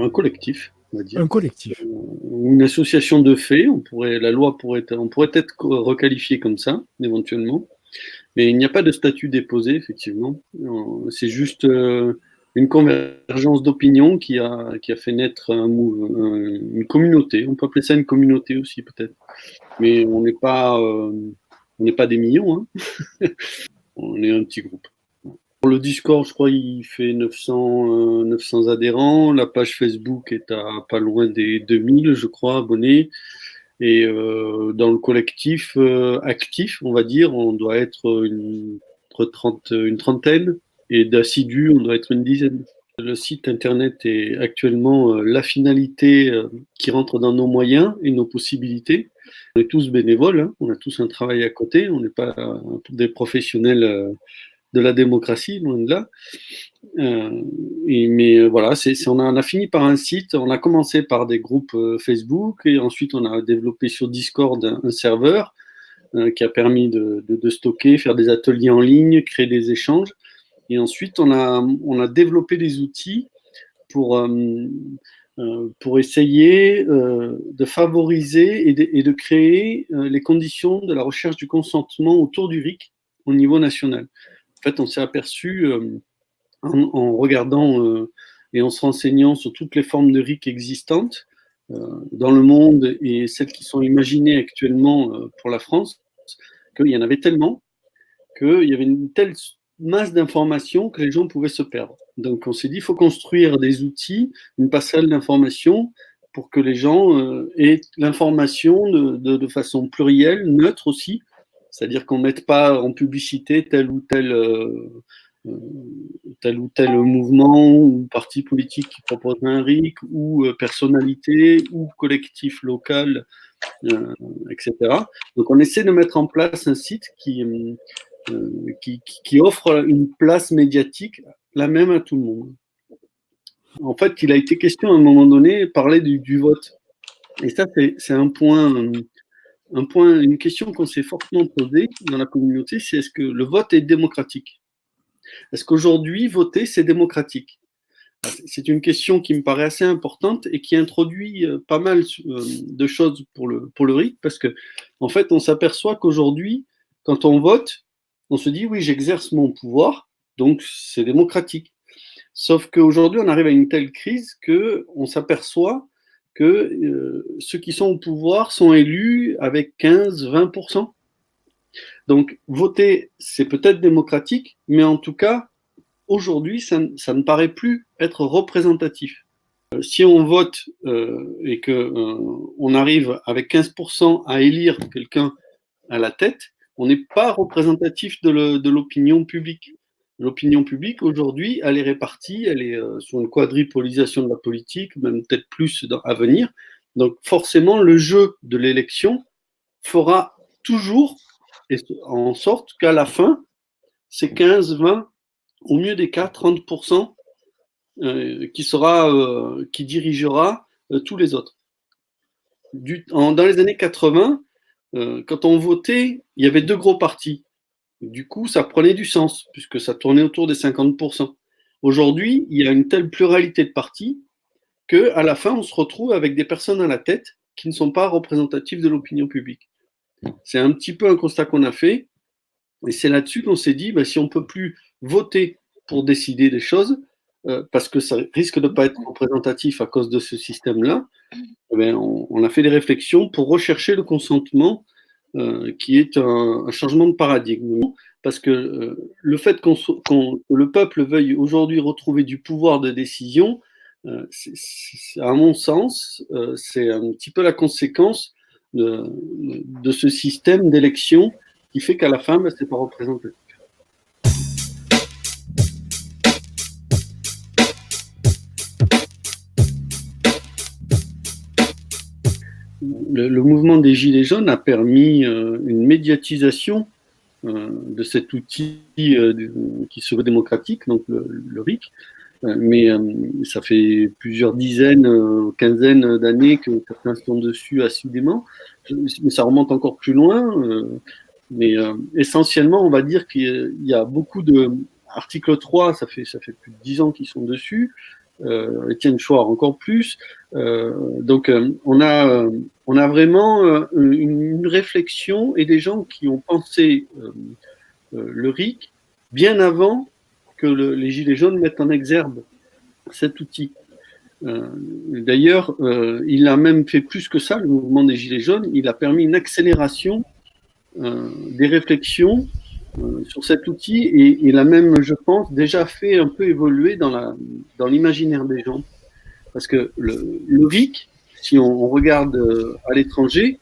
un collectif, on va dire. Un collectif. Une association de faits, on pourrait être requalifié comme ça, éventuellement. Mais il n'y a pas de statut déposé, effectivement. C'est juste une convergence d'opinions qui a fait naître une communauté. On peut appeler ça une communauté aussi, peut-être. Mais on n'est pas des millions, hein. On est un petit groupe. Pour le Discord, je crois, il fait 900 adhérents. La page Facebook est à pas loin des 2000, je crois, abonnés. Et dans le collectif actif, on va dire, on doit être une trentaine. Et d'assidus, on doit être une dizaine. Le site internet est actuellement la finalité qui rentre dans nos moyens et nos possibilités. On est tous bénévoles, hein, on a tous un travail à côté, on n'est pas des professionnels de la démocratie, loin de là. Mais voilà, on a fini par un site. On a commencé par des groupes Facebook et ensuite on a développé sur Discord un serveur qui a permis de stocker, faire des ateliers en ligne, créer des échanges. Et ensuite on a développé des outils pour essayer de favoriser et de créer les conditions de la recherche du consentement autour du RIC au niveau national. En fait, on s'est aperçu en regardant et en se renseignant sur toutes les formes de RIC existantes dans le monde et celles qui sont imaginées actuellement pour la France, qu'il y en avait tellement qu'il y avait une telle masse d'informations que les gens pouvaient se perdre. Donc on s'est dit, il faut construire des outils, une passerelle d'information pour que les gens aient l'information de façon plurielle, neutre aussi, c'est-à-dire qu'on ne mette pas en publicité tel ou tel mouvement ou parti politique qui propose un RIC ou personnalité ou collectif local, etc. Donc on essaie de mettre en place un site qui offre une place médiatique la même à tout le monde. En fait, il a été question à un moment donné de parler du vote. Et ça, c'est une question qu'on s'est fortement posée dans la communauté, c'est est-ce que le vote est démocratique ? Est-ce qu'aujourd'hui, voter, c'est démocratique ? C'est une question qui me paraît assez importante et qui introduit pas mal de choses pour le RIC, parce que en fait, on s'aperçoit qu'aujourd'hui, quand on vote, on se dit oui, j'exerce mon pouvoir, donc c'est démocratique. Sauf qu'aujourd'hui, on arrive à une telle crise qu'on s'aperçoit que ceux qui sont au pouvoir sont élus avec 15-20%. Donc voter, c'est peut-être démocratique, mais en tout cas, aujourd'hui, ça ne paraît plus être représentatif. Si on vote et qu'on arrive avec 15% à élire quelqu'un à la tête, on n'est pas représentatif de l'opinion publique. L'opinion publique, aujourd'hui, elle est répartie, elle est sur une quadripolisation de la politique, même peut-être plus à venir. Donc forcément, le jeu de l'élection fera toujours en sorte qu'à la fin, c'est 15, 20, au mieux des cas, 30% qui dirigera tous les autres. Dans les années 80, quand on votait, il y avait deux gros partis. Du coup, ça prenait du sens, puisque ça tournait autour des 50%. Aujourd'hui, il y a une telle pluralité de partis qu'à la fin, on se retrouve avec des personnes à la tête qui ne sont pas représentatives de l'opinion publique. C'est un petit peu un constat qu'on a fait, et c'est là-dessus qu'on s'est dit, si on ne peut plus voter pour décider des choses, parce que ça risque de ne pas être représentatif à cause de ce système-là, on a fait des réflexions pour rechercher le consentement qui est un changement de paradigme. Parce que le fait que le peuple veuille aujourd'hui retrouver du pouvoir de décision, à mon sens, c'est un petit peu la conséquence de ce système d'élection qui fait qu'à la fin, ce n'est pas représentatif. Le mouvement des Gilets jaunes a permis une médiatisation de cet outil qui se veut démocratique, donc le RIC, mais ça fait plusieurs dizaines, quinzaines d'années que certains sont dessus assidément, mais ça remonte encore plus loin, mais essentiellement, on va dire qu'il y a beaucoup de... Article 3, ça fait plus de 10 ans qu'ils sont dessus. Étienne Chouard encore plus. Donc on a vraiment une réflexion et des gens qui ont pensé le RIC bien avant que les Gilets jaunes mettent en exergue cet outil. D'ailleurs, il a même fait plus que ça, le mouvement des Gilets jaunes. Il a permis une accélération des réflexions sur cet outil et il a même, je pense, déjà fait un peu évoluer dans l'imaginaire des gens. Parce que le RIC, si on regarde à l'étranger,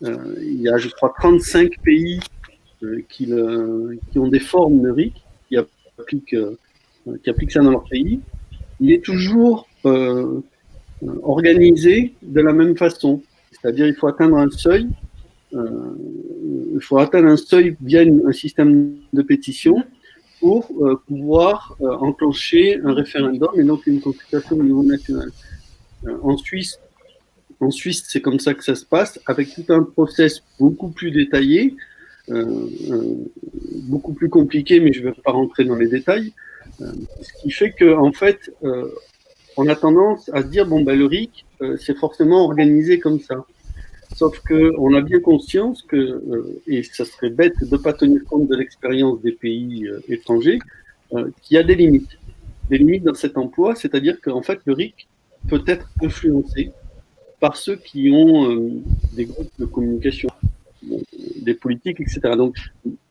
il y a, je crois, 35 pays qui ont des formes de RIC, qui appliquent ça dans leur pays. Il est toujours organisé de la même façon. C'est-à-dire il faut atteindre un seuil. Il faut atteindre un seuil via un système de pétition pour pouvoir enclencher un référendum et donc une consultation au niveau national. En Suisse, c'est comme ça que ça se passe, avec tout un process beaucoup plus détaillé, beaucoup plus compliqué, mais je ne vais pas rentrer dans les détails. Ce qui fait qu'en fait, on a tendance à se dire bon, ben, le RIC, c'est forcément organisé comme ça. Sauf qu'on a bien conscience que, et ça serait bête de ne pas tenir compte de l'expérience des pays étrangers, qu'il y a des limites. Des limites dans cet emploi, c'est-à-dire qu'en fait, le RIC peut être influencé par ceux qui ont des groupes de communication, des politiques, etc. Donc,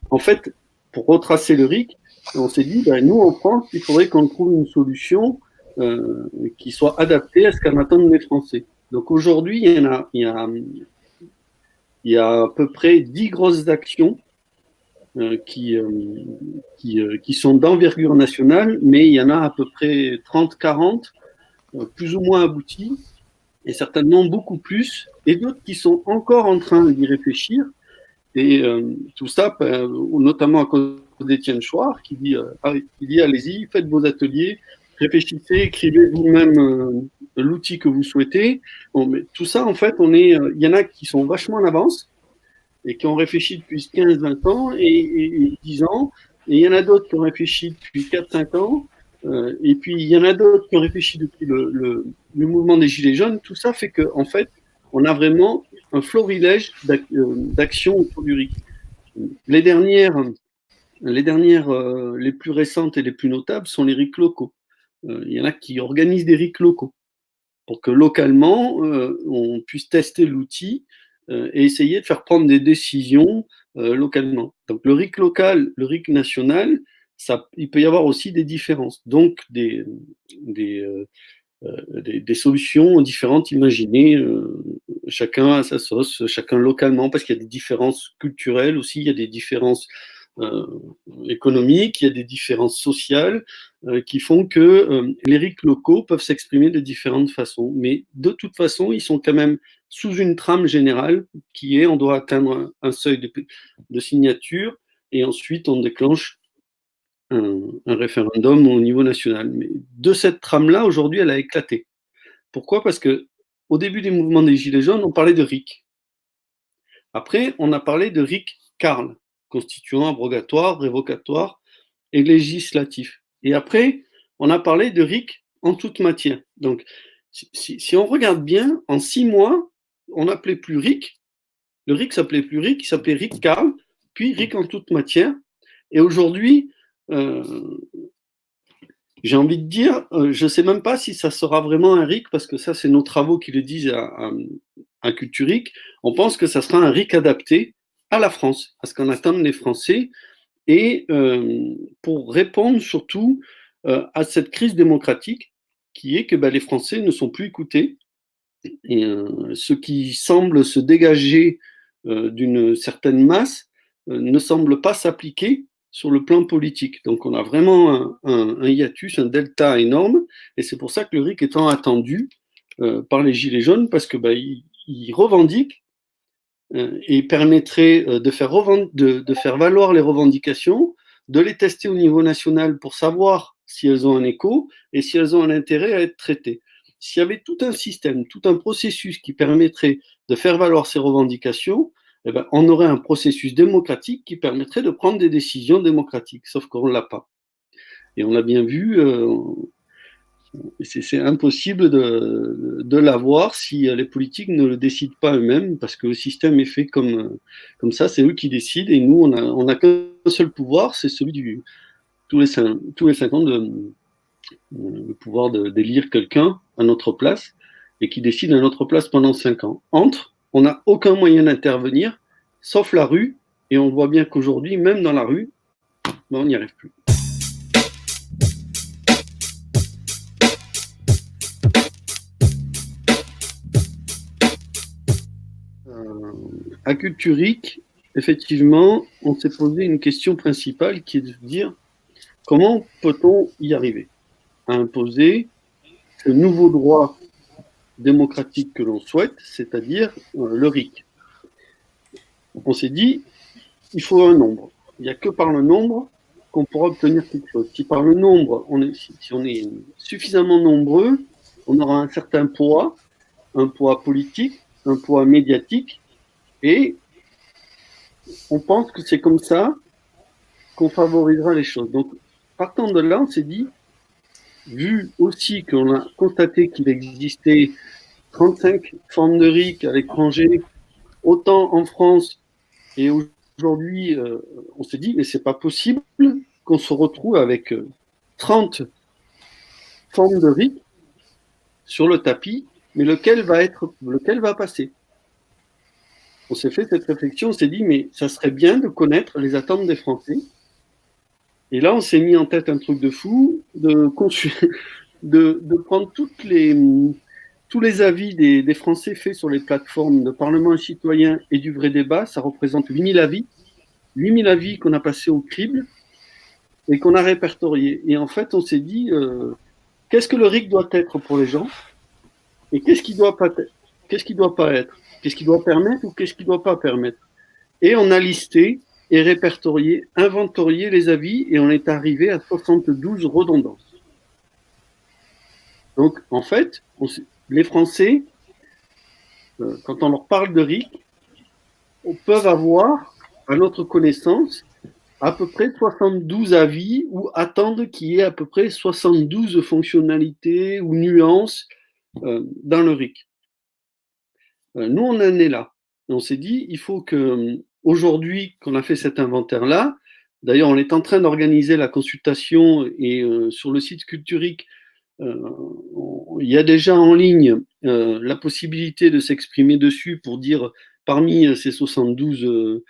en fait, pour retracer le RIC, on s'est dit, ben, nous, en France, il faudrait qu'on trouve une solution qui soit adaptée à ce qu'en attendent les Français. Donc aujourd'hui, il y a à peu près 10 grosses actions qui sont d'envergure nationale, mais il y en a à peu près 30-40, plus ou moins abouties, et certainement beaucoup plus, et d'autres qui sont encore en train d'y réfléchir. Et tout ça, notamment à cause d'Étienne Chouard, qui dit allez-y, faites vos ateliers, réfléchissez, écrivez vous-même l'outil que vous souhaitez. Bon, mais tout ça, en fait, il y en a qui sont vachement en avance et qui ont réfléchi depuis 15-20 ans et 10 ans. Et il y en a d'autres qui ont réfléchi depuis 4-5 ans. Et puis, il y en a d'autres qui ont réfléchi depuis le mouvement des Gilets jaunes. Tout ça fait qu'en fait, on a vraiment un florilège d'actions autour du RIC. Les dernières, les plus récentes et les plus notables sont les RIC locaux. Il y en a qui organisent des RIC locaux pour que localement, on puisse tester l'outil et essayer de faire prendre des décisions localement. Donc le RIC local, le RIC national, il peut y avoir aussi des différences, donc des solutions différentes imaginées, chacun à sa sauce, chacun localement, parce qu'il y a des différences culturelles aussi, il y a des différences économiques, il y a des différences sociales qui font que les RIC locaux peuvent s'exprimer de différentes façons. Mais de toute façon, ils sont quand même sous une trame générale qui est on doit atteindre un seuil de signature et ensuite on déclenche un référendum au niveau national. Mais de cette trame-là, aujourd'hui, elle a éclaté. Pourquoi ? Parce qu'au début des mouvements des Gilets jaunes, on parlait de RIC. Après, on a parlé de RIC Carl, constituant, abrogatoire, révocatoire et législatif. Et après, on a parlé de RIC en toute matière. Donc, si on regarde bien, en 6 mois, on n'appelait plus RIC. Le RIC s'appelait plus RIC, il s'appelait RIC Carl, puis RIC en toute matière. Et aujourd'hui, j'ai envie de dire, je ne sais même pas si ça sera vraiment un RIC, parce que ça, c'est nos travaux qui le disent à Culturic. On pense que ça sera un RIC adapté à la France, à ce qu'en attendent les Français, et pour répondre surtout à cette crise démocratique qui est que les Français ne sont plus écoutés. Et ce qui semble se dégager d'une certaine masse ne semble pas s'appliquer sur le plan politique. Donc on a vraiment un hiatus, un delta énorme, et c'est pour ça que le RIC est tant attendu par les Gilets jaunes, parce que il revendique et permettrait de faire valoir les revendications, de les tester au niveau national pour savoir si elles ont un écho et si elles ont un intérêt à être traitées. S'il y avait tout un système, tout un processus qui permettrait de faire valoir ces revendications, eh ben, on aurait un processus démocratique qui permettrait de prendre des décisions démocratiques, sauf qu'on ne l'a pas. Et on l'a bien vu, C'est impossible de l'avoir si les politiques ne le décident pas eux-mêmes, parce que le système est fait comme ça, c'est eux qui décident, et nous, on a qu'un seul pouvoir, c'est celui tous les 5 ans, le pouvoir d'élire quelqu'un à notre place, et qui décide à notre place pendant 5 ans. On n'a aucun moyen d'intervenir, sauf la rue, et on voit bien qu'aujourd'hui, même dans la rue, on n'y arrive plus. À Culturique, effectivement, on s'est posé une question principale qui est de dire comment peut-on y arriver à imposer ce nouveau droit démocratique que l'on souhaite, c'est-à-dire le RIC. On s'est dit, il faut un nombre. Il n'y a que par le nombre qu'on pourra obtenir quelque chose. Si par le nombre, si on est suffisamment nombreux, on aura un certain poids, un poids politique, un poids médiatique, et on pense que c'est comme ça qu'on favorisera les choses. Donc, partant de là, on s'est dit, vu aussi qu'on a constaté qu'il existait 35 formes de RIC à l'étranger, autant en France, et aujourd'hui, on s'est dit, mais c'est pas possible qu'on se retrouve avec 30 formes de RIC sur le tapis, mais lequel va passer? On s'est fait cette réflexion, on s'est dit, mais ça serait bien de connaître les attentes des Français. Et là, on s'est mis en tête un truc de fou, de prendre tous les avis des Français faits sur les plateformes de Parlement citoyen et du vrai débat. Ça représente 8000 avis. 8000 avis qu'on a passés au crible et qu'on a répertoriés. Et en fait, on s'est dit, qu'est-ce que le RIC doit être pour les gens et qu'est-ce qui doit pas être, qu'est-ce qui doit pas être, qu'est-ce qui doit permettre ou qu'est-ce qui doit pas permettre. Et on a listé et répertorié, inventorié les avis, et on est arrivé à 72 redondances. Donc, en fait, les Français, quand on leur parle de RIC, on peut avoir, à notre connaissance, à peu près 72 avis ou attendent qu'il y ait à peu près 72 fonctionnalités ou nuances dans le RIC. Nous, on en est là. On s'est dit, il faut que, aujourd'hui, qu'on a fait cet inventaire-là, d'ailleurs, on est en train d'organiser la consultation et sur le site Culturique, il y a déjà en ligne la possibilité de s'exprimer dessus pour dire, parmi ces 72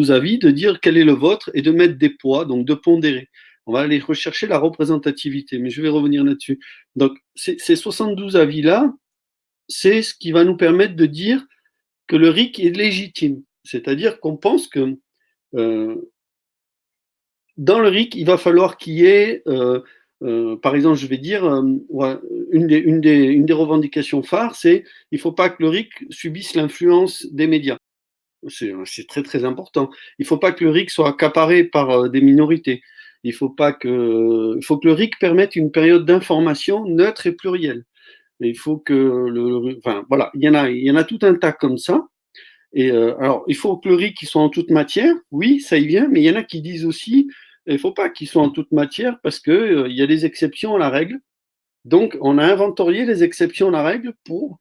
avis, de dire quel est le vôtre et de mettre des poids, donc de pondérer. On va aller rechercher la représentativité, mais je vais revenir là-dessus. Donc, ces 72 avis-là, c'est ce qui va nous permettre de dire que le RIC est légitime. C'est-à-dire qu'on pense que dans le RIC, il va falloir qu'il y ait, par exemple, je vais dire, une des revendications phares, c'est il ne faut pas que le RIC subisse l'influence des médias. C'est très très important. Il ne faut pas que le RIC soit accaparé par des minorités. Il faut que le RIC permette une période d'information neutre et plurielle. Il faut que enfin voilà, il y en a tout un tas comme ça. Et alors, il faut que le RIC soit en toute matière. Oui, ça y vient, mais il y en a qui disent aussi, il ne faut pas qu'il soit en toute matière parce que il y a des exceptions à la règle. Donc, on a inventorié les exceptions à la règle pour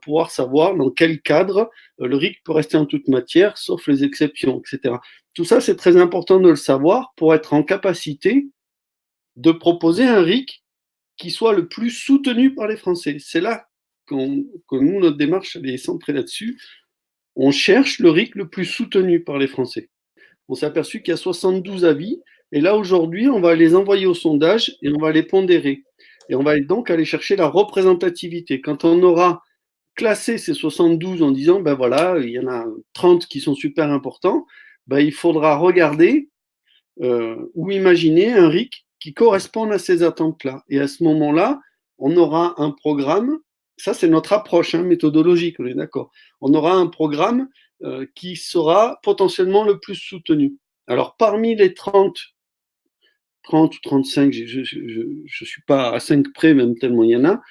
pouvoir savoir dans quel cadre le RIC peut rester en toute matière, sauf les exceptions, etc. Tout ça, c'est très important de le savoir pour être en capacité de proposer un RIC qui soit le plus soutenu par les Français. C'est là que nous, notre démarche elle est centrée là-dessus. On cherche le RIC le plus soutenu par les Français. On s'est aperçu qu'il y a 72 avis, et là, aujourd'hui, on va les envoyer au sondage et on va les pondérer. Et on va donc aller chercher la représentativité. Quand on aura classé ces 72 en disant, ben voilà, il y en a 30 qui sont super importants, ben il faudra regarder ou imaginer un RIC qui corresponde à ces attentes-là. Et à ce moment-là, on aura un programme, ça c'est notre approche méthodologique, on est d'accord. On aura un programme qui sera potentiellement le plus soutenu. Alors parmi les 30 ou 35, je ne suis pas à 5 près, même tellement il y en a,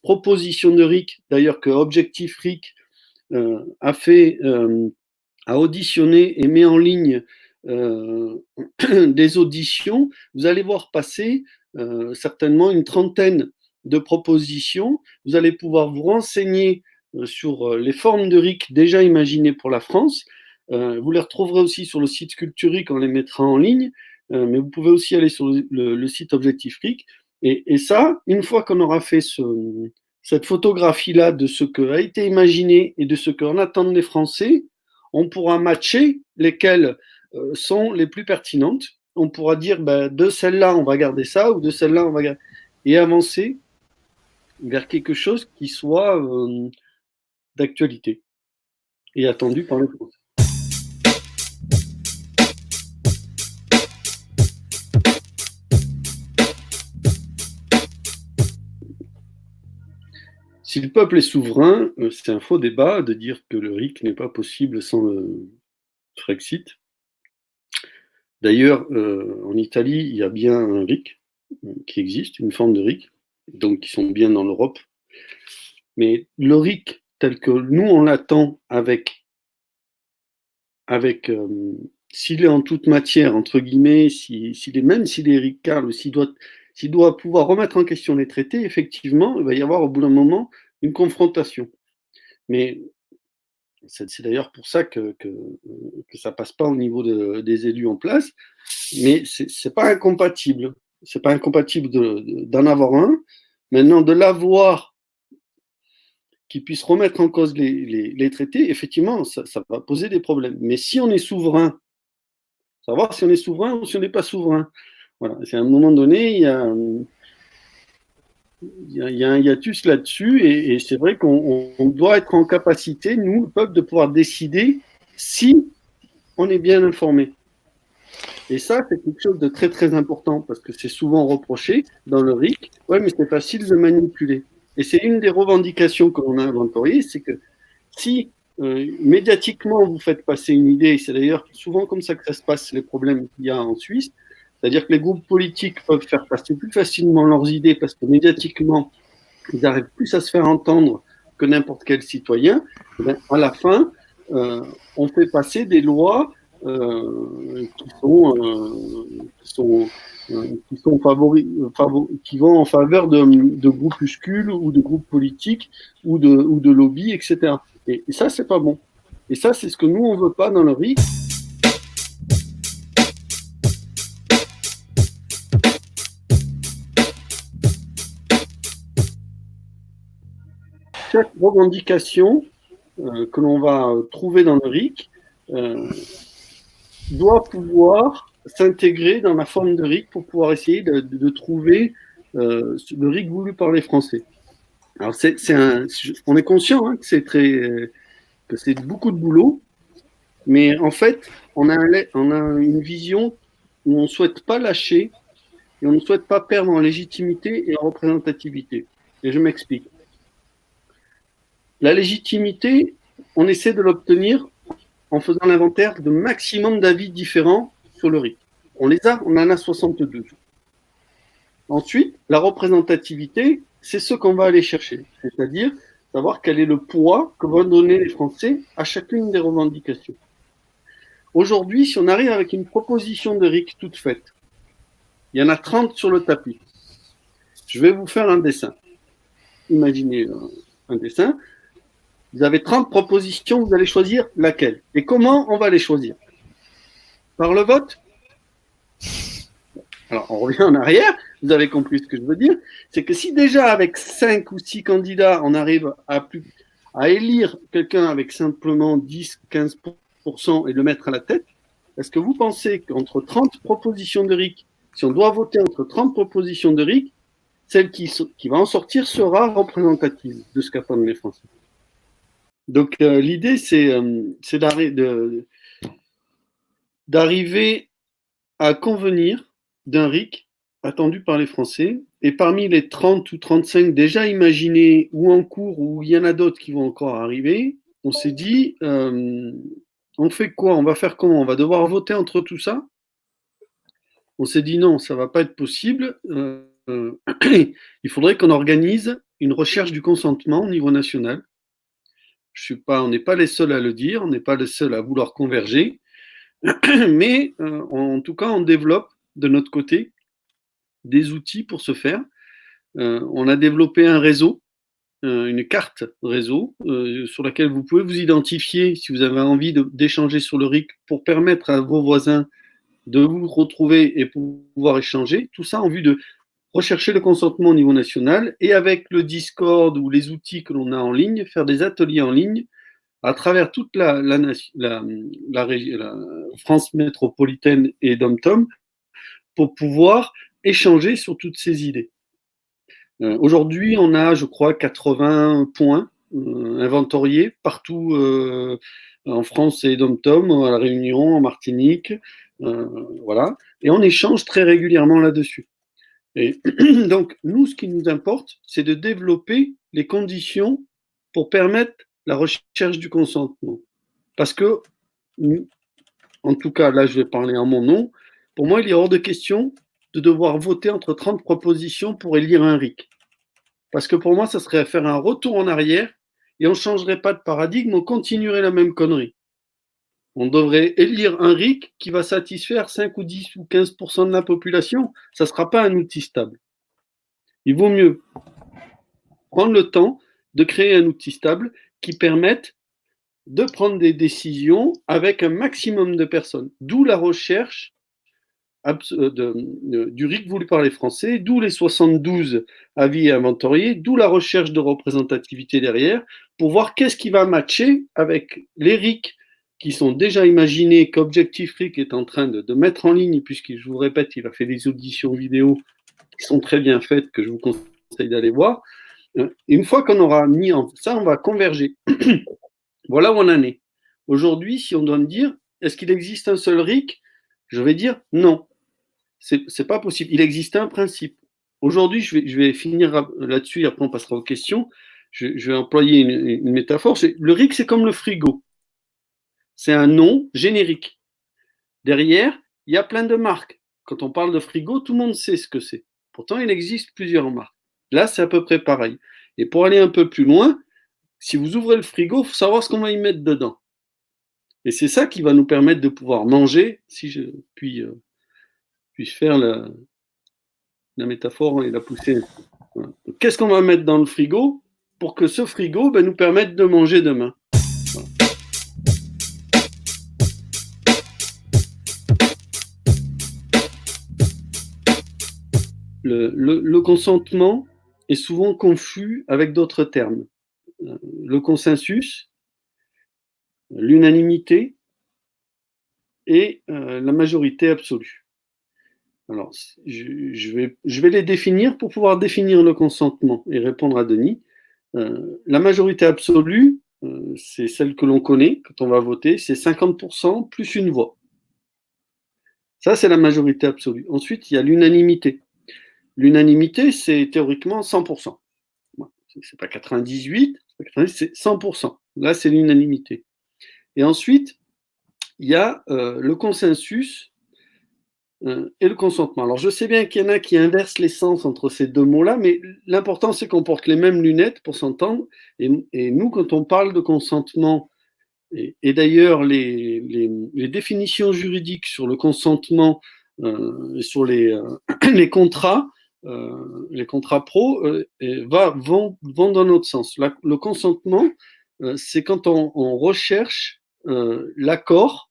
proposition de RIC, d'ailleurs que Objectif RIC a auditionné et met en ligne des auditions, vous allez voir passer certainement une trentaine de propositions. Vous allez pouvoir vous renseigner sur les formes de RIC déjà imaginées pour la France. Vous les retrouverez aussi sur le site Sculpturic, on les mettra en ligne, mais vous pouvez aussi aller sur le site Objectif RIC. Et ça, une fois qu'on aura fait cette photographie-là de ce qui a été imaginé et de ce qu'on attend des Français, on pourra matcher lesquelles sont les plus pertinentes. On pourra dire, de celle-là, on va garder ça, ou de celle-là, on va garder... Et avancer vers quelque chose qui soit d'actualité et attendu par les Français. Si le peuple est souverain, c'est un faux débat de dire que le RIC n'est pas possible sans le Frexit. D'ailleurs, en Italie, il y a bien un RIC qui existe, une forme de RIC, donc qui sont bien dans l'Europe. Mais le RIC, tel que nous on l'attend, s'il est en toute matière, entre guillemets, même s'il est RICAL, ou s'il doit pouvoir remettre en question les traités, effectivement, il va y avoir au bout d'un moment une confrontation. Mais c'est d'ailleurs pour ça que ça passe pas au niveau des élus en place, mais c'est pas incompatible. C'est pas incompatible d'en avoir un. Maintenant, de l'avoir qui puisse remettre en cause les traités, effectivement, ça va poser des problèmes. Mais si on est souverain, savoir si on est souverain ou si on n'est pas souverain. Voilà. C'est à un moment donné, il y a un hiatus là-dessus, et c'est vrai qu'on doit être en capacité, nous, le peuple, de pouvoir décider si on est bien informé. Et ça, c'est quelque chose de très très important, parce que c'est souvent reproché dans le RIC, ouais, mais c'est facile de manipuler. Et c'est une des revendications que l'on a inventoriées, c'est que si médiatiquement vous faites passer une idée, c'est d'ailleurs souvent comme ça que ça se passe, les problèmes qu'il y a en Suisse, c'est-à-dire que les groupes politiques peuvent faire passer plus facilement leurs idées parce que médiatiquement, ils arrivent plus à se faire entendre que n'importe quel citoyen. Ben, à la fin, on fait passer des lois qui vont en faveur de groupuscules ou de groupes politiques ou de lobbies, etc. Et ça, c'est pas bon. Et ça, c'est ce que nous, on veut pas dans le RIC. Chaque revendication que l'on va trouver dans le RIC doit pouvoir s'intégrer dans la forme de RIC pour pouvoir essayer de trouver le RIC voulu par les Français. Alors, on est conscient hein, que c'est beaucoup de boulot, mais en fait, on a une vision où on ne souhaite pas lâcher et on ne souhaite pas perdre en légitimité et en représentativité. Et je m'explique. La légitimité, on essaie de l'obtenir en faisant l'inventaire de maximum d'avis différents sur le RIC. On en a 62. Ensuite, la représentativité, c'est ce qu'on va aller chercher, c'est-à-dire savoir quel est le poids que vont donner les Français à chacune des revendications. Aujourd'hui, si on arrive avec une proposition de RIC toute faite, il y en a 30 sur le tapis. Je vais vous faire un dessin. Imaginez un dessin. Vous avez 30 propositions, vous allez choisir laquelle. Et comment on va les choisir? Par le vote? Alors, on revient en arrière, vous avez compris ce que je veux dire, c'est que si déjà avec 5 ou 6 candidats, on arrive à élire quelqu'un avec simplement 10-15% et le mettre à la tête, est-ce que vous pensez qu'entre 30 propositions de RIC, si on doit voter entre 30 propositions de RIC, celle qui va en sortir sera représentative de ce qu'attendent les Français? Donc l'idée, c'est d'arriver à convenir d'un RIC attendu par les Français. Et parmi les 30 ou 35 déjà imaginés ou en cours, ou il y en a d'autres qui vont encore arriver, on s'est dit, on fait quoi? On va faire comment? On va devoir voter entre tout ça? On s'est dit non, ça ne va pas être possible. Il faudrait qu'on organise une recherche du consentement au niveau national. On n'est pas les seuls à le dire, on n'est pas les seuls à vouloir converger, mais en tout cas, on développe de notre côté des outils pour ce faire. On a développé un réseau, une carte réseau sur laquelle vous pouvez vous identifier si vous avez envie d'échanger sur le RIC pour permettre à vos voisins de vous retrouver et pouvoir échanger. Tout ça en vue de rechercher le consentement au niveau national et avec le Discord ou les outils que l'on a en ligne, faire des ateliers en ligne à travers toute la France métropolitaine et dom-tom pour pouvoir échanger sur toutes ces idées. Aujourd'hui, on a, je crois, 80 points inventoriés partout en France et dom-tom, à La Réunion, en Martinique, voilà. Et on échange très régulièrement là-dessus. Et donc, nous, ce qui nous importe, c'est de développer les conditions pour permettre la recherche du consentement. Parce que, en tout cas, là, je vais parler en mon nom, pour moi, il est hors de question de devoir voter entre 30 propositions pour élire un RIC. Parce que pour moi, ça serait faire un retour en arrière et on ne changerait pas de paradigme, on continuerait la même connerie. On devrait élire un RIC qui va satisfaire 5 ou 10 ou 15% de la population. Ça ne sera pas un outil stable. Il vaut mieux prendre le temps de créer un outil stable qui permette de prendre des décisions avec un maximum de personnes. D'où la recherche du RIC voulu par les Français, d'où les 72 avis inventoriés, d'où la recherche de représentativité derrière, pour voir qu'est-ce qui va matcher avec les RIC qui sont déjà imaginés, qu'Objectif RIC est en train de mettre en ligne, puisque je vous répète, il a fait des auditions vidéo qui sont très bien faites, que je vous conseille d'aller voir. Une fois qu'on aura mis en ça, on va converger. Voilà où on en est. Aujourd'hui, si on doit me dire, est-ce qu'il existe un seul RIC? Je vais dire non. C'est pas possible. Il existe un principe. Aujourd'hui, je vais finir là-dessus et après on passera aux questions. Je vais employer une métaphore. Le RIC, c'est comme le frigo. C'est un nom générique. Derrière, il y a plein de marques. Quand on parle de frigo, tout le monde sait ce que c'est. Pourtant, il existe plusieurs marques. Là, c'est à peu près pareil. Et pour aller un peu plus loin, si vous ouvrez le frigo, il faut savoir ce qu'on va y mettre dedans. Et c'est ça qui va nous permettre de pouvoir manger, si je puis faire la métaphore et la pousser. Voilà. Qu'est-ce qu'on va mettre dans le frigo pour que ce frigo nous permette de manger demain? Voilà. Le consentement est souvent confus avec d'autres termes. Le consensus, l'unanimité et la majorité absolue. Alors, je vais les définir pour pouvoir définir le consentement et répondre à Denis. La majorité absolue, c'est celle que l'on connaît quand on va voter, c'est 50% plus une voix. Ça, c'est la majorité absolue. Ensuite, il y a l'unanimité. L'unanimité, c'est théoriquement 100%. C'est pas 98, c'est 100%. Là, c'est l'unanimité. Et ensuite, il y a le consensus et le consentement. Alors, je sais bien qu'il y en a qui inversent les sens entre ces deux mots-là, mais l'important, c'est qu'on porte les mêmes lunettes pour s'entendre. Et nous, quand on parle de consentement, et d'ailleurs, les définitions juridiques sur le consentement, sur les contrats pro, vont dans notre sens. Le consentement, c'est quand on recherche l'accord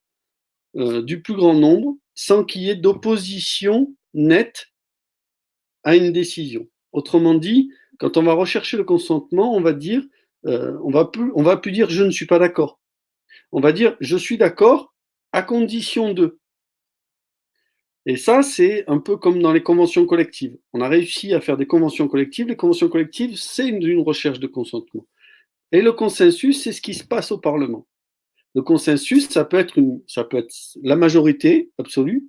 du plus grand nombre sans qu'il y ait d'opposition nette à une décision. Autrement dit, quand on va rechercher le consentement, on va dire, on va plus dire je ne suis pas d'accord. On va dire je suis d'accord à condition de. Et ça, c'est un peu comme dans les conventions collectives. On a réussi à faire des conventions collectives. Les conventions collectives, c'est une recherche de consentement. Et le consensus, c'est ce qui se passe au Parlement. Le consensus, ça peut être la majorité absolue,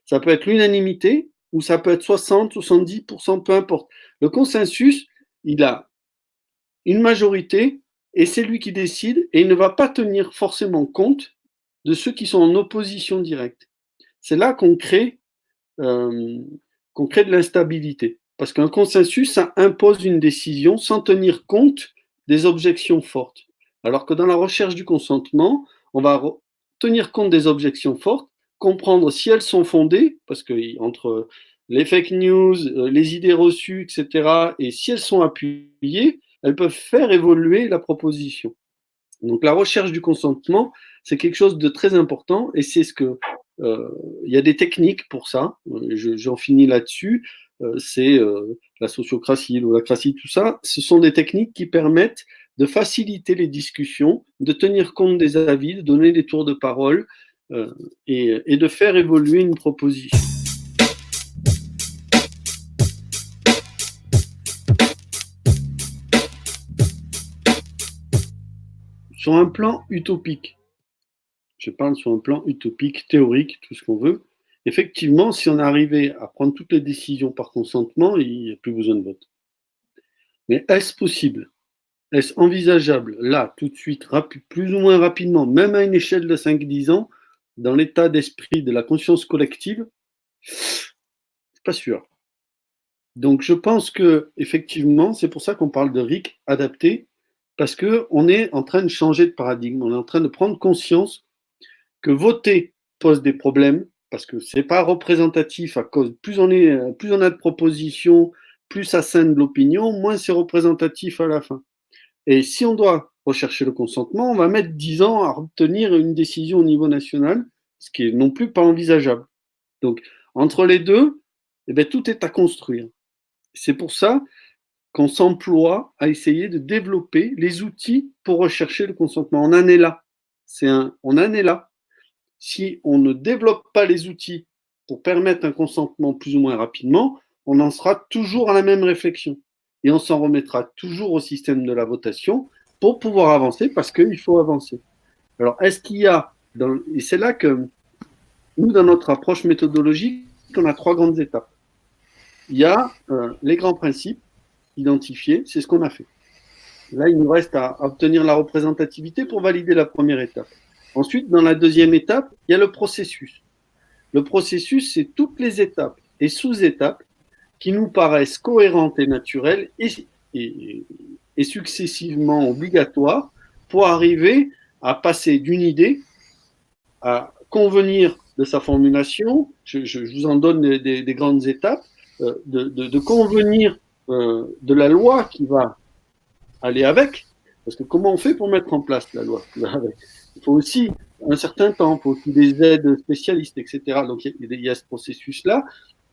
ça peut être l'unanimité, ou ça peut être 60, 70%, peu importe. Le consensus, il a une majorité, et c'est lui qui décide, et il ne va pas tenir forcément compte de ceux qui sont en opposition directe. C'est là qu'on crée de l'instabilité. Parce qu'un consensus, ça impose une décision sans tenir compte des objections fortes. Alors que dans la recherche du consentement, on va tenir compte des objections fortes, comprendre si elles sont fondées, parce que entre les fake news, les idées reçues, etc. Et si elles sont appuyées, elles peuvent faire évoluer la proposition. Donc la recherche du consentement, c'est quelque chose de très important et c'est ce que il y a des techniques pour ça. J'en finis là-dessus. C'est la sociocratie, l'holacratie, tout ça. Ce sont des techniques qui permettent de faciliter les discussions, de tenir compte des avis, de donner des tours de parole et de faire évoluer une proposition. Sur un plan utopique, je parle sur un plan utopique, théorique, tout ce qu'on veut. Effectivement, si on arrivait à prendre toutes les décisions par consentement, il n'y a plus besoin de vote. Mais est-ce possible? Est-ce envisageable, là, tout de suite, plus ou moins rapidement, même à une échelle de 5-10 ans, dans l'état d'esprit de la conscience collective? Je ne suis pas sûr. Donc je pense que effectivement, c'est pour ça qu'on parle de RIC adapté, parce qu'on est en train de changer de paradigme, on est en train de prendre conscience que voter pose des problèmes, parce que c'est pas représentatif à cause, plus on a de propositions, plus ça scinde l'opinion, moins c'est représentatif à la fin. Et si on doit rechercher le consentement, on va mettre 10 ans à obtenir une décision au niveau national, ce qui est non plus pas envisageable. Donc, entre les deux, eh bien, tout est à construire. C'est pour ça qu'on s'emploie à essayer de développer les outils pour rechercher le consentement. On en est là. On en est là. Si on ne développe pas les outils pour permettre un consentement plus ou moins rapidement, on en sera toujours à la même réflexion. Et on s'en remettra toujours au système de la votation pour pouvoir avancer, parce qu'il faut avancer. Alors, est-ce qu'il y a, et c'est là que nous, dans notre approche méthodologique, on a 3 grandes étapes. Il y a les grands principes identifiés, c'est ce qu'on a fait. Là, il nous reste à obtenir la représentativité pour valider la première étape. Ensuite, dans la deuxième étape, il y a le processus. Le processus, c'est toutes les étapes et sous-étapes qui nous paraissent cohérentes et naturelles et successivement obligatoires pour arriver à passer d'une idée à convenir de sa formulation. Je vous en donne des grandes étapes, de convenir de la loi qui va aller avec, parce que comment on fait pour mettre en place la loi qui va avec? Il faut aussi un certain temps, il faut aussi des aides spécialistes, etc. Donc il y a ce processus-là,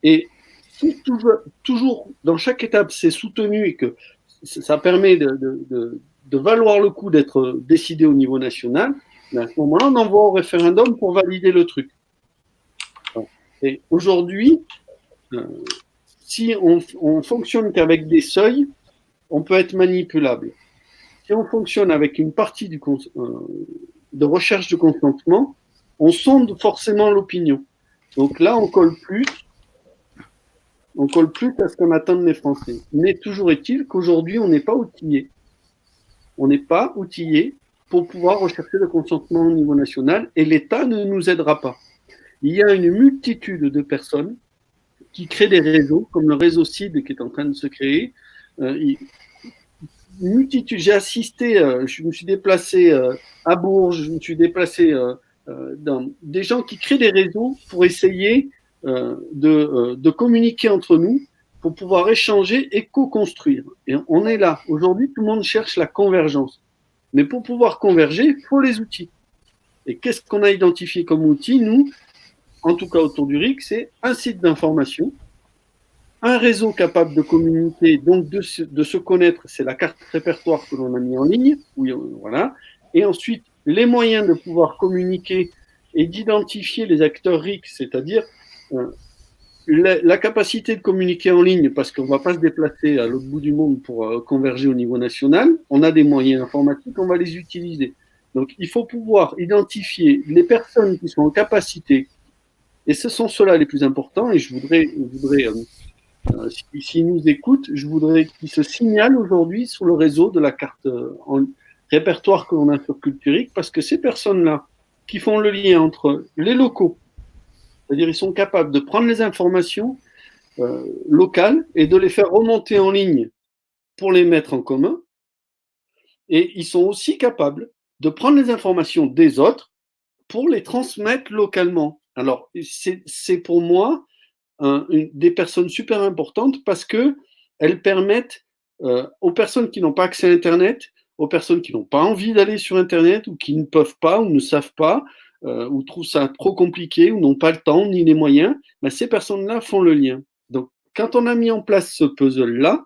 et si toujours dans chaque étape c'est soutenu et que ça permet de valoir le coup d'être décidé au niveau national, à ce moment-là on envoie au référendum pour valider le truc. Et aujourd'hui, si on fonctionne qu'avec des seuils, on peut être manipulable. Si on fonctionne avec une partie de recherche de consentement, on sonde forcément l'opinion. Donc là, on colle plus à ce qu'on attend des Français. Mais toujours est-il qu'aujourd'hui, on n'est pas outillé. On n'est pas outillé pour pouvoir rechercher le consentement au niveau national et l'État ne nous aidera pas. Il y a une multitude de personnes qui créent des réseaux, comme le réseau CID qui est en train de se créer. Multitude. J'ai assisté, je me suis déplacé à Bourges, je me suis déplacé dans des gens qui créent des réseaux pour essayer de communiquer entre nous, pour pouvoir échanger et co-construire. Et on est là. Aujourd'hui, tout le monde cherche la convergence. Mais pour pouvoir converger, il faut les outils. Et qu'est-ce qu'on a identifié comme outil, nous, en tout cas autour du RIC, c'est un site d'information, un réseau capable de communiquer, donc de se connaître, c'est la carte répertoire que l'on a mis en ligne, voilà. Et ensuite, les moyens de pouvoir communiquer et d'identifier les acteurs RIC, c'est-à-dire la capacité de communiquer en ligne, parce qu'on ne va pas se déplacer à l'autre bout du monde pour converger au niveau national. On a des moyens informatiques, on va les utiliser. Donc, il faut pouvoir identifier les personnes qui sont en capacité, et ce sont ceux-là les plus importants, et je voudrais s'ils nous écoutent, je voudrais qu'ils se signalent aujourd'hui sur le réseau de la carte en répertoire que l'on a sur Culturic, parce que ces personnes-là qui font le lien entre les locaux, c'est-à-dire ils sont capables de prendre les informations locales et de les faire remonter en ligne pour les mettre en commun, et ils sont aussi capables de prendre les informations des autres pour les transmettre localement. Alors, c'est pour moi des personnes super importantes parce qu'elles permettent aux personnes qui n'ont pas accès à Internet, aux personnes qui n'ont pas envie d'aller sur Internet ou qui ne peuvent pas ou ne savent pas ou trouvent ça trop compliqué ou n'ont pas le temps ni les moyens, ben ces personnes-là font le lien. Donc, quand on a mis en place ce puzzle-là